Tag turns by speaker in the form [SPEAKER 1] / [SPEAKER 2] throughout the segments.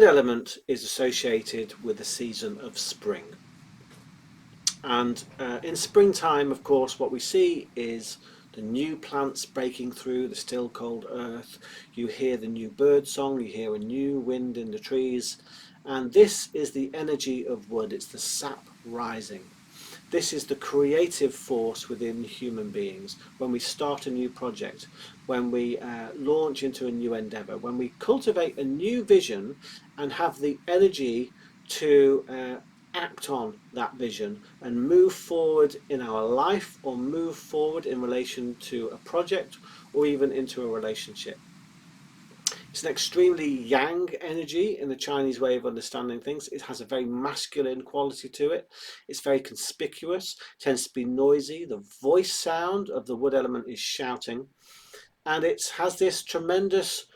[SPEAKER 1] wood element is associated with the season of spring. And in springtime, of course, what we see is the new plants breaking through the still cold earth. You hear the new bird song, you hear a new wind in the trees, and this is the energy of wood. It's the sap rising. This is the creative force within human beings. When we start a new project, when we launch into a new endeavour, when we cultivate a new vision and have the energy to act on that vision and move forward in our life, or move forward in relation to a project, or even into a relationship. It's an extremely yang energy in the Chinese way of understanding things. It has a very masculine quality to it. It's very conspicuous, tends to be noisy. The voice sound of the wood element is shouting, and it has this tremendous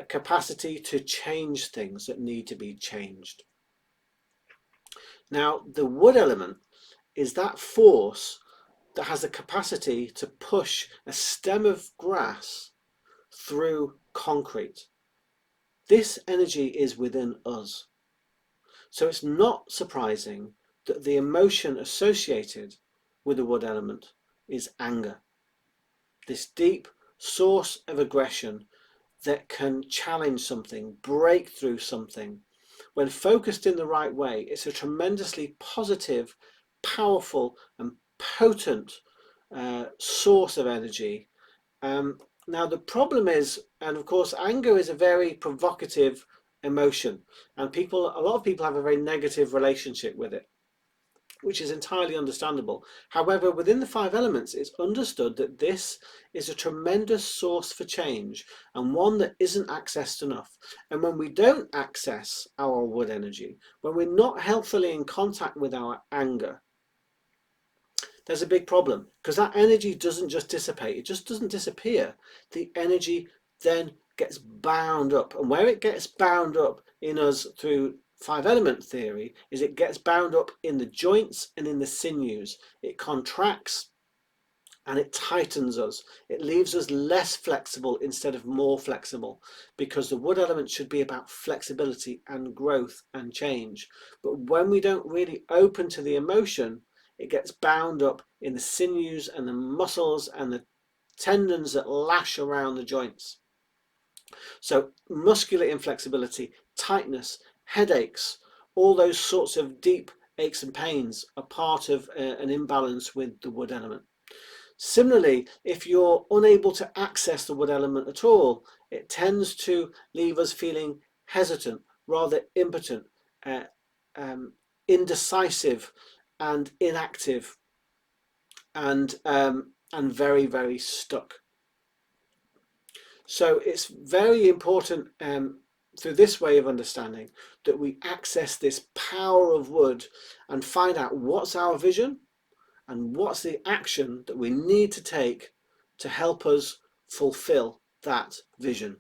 [SPEAKER 1] capacity to change things that need to be changed. Now, the wood element is that force that has the capacity to push a stem of grass through concrete. This energy is within us. So it's not surprising that the emotion associated with the wood element is anger. This deep source of aggression that can challenge something, break through something. When focused in the right way, it's a tremendously positive, powerful and potent source of energy. Now the problem is, and of course anger is a very provocative emotion, and a lot of people have a very negative relationship with it, which is entirely understandable. However, within the 5 elements, it's understood that this is a tremendous source for change, and one that isn't accessed enough. And when we don't access our wood energy, when we're not healthily in contact with our anger, there's a big problem, because that energy doesn't just dissipate, it just doesn't disappear. The energy then gets bound up, and where it gets bound up in us through 5 element theory is it gets bound up in the joints and in the sinews. It contracts and it tightens us. It leaves us less flexible instead of more flexible, because the wood element should be about flexibility and growth and change. But when we don't really open to the emotion, it gets bound up in the sinews and the muscles and the tendons that lash around the joints. So muscular inflexibility, tightness, headaches, all those sorts of deep aches and pains are part of an imbalance with the wood element. Similarly, if you're unable to access the wood element at all, it tends to leave us feeling hesitant, rather impotent, indecisive and inactive, and very, very stuck. So it's very important through this way of understanding that we access this power of wood and find out what's our vision and what's the action that we need to take to help us fulfill that vision.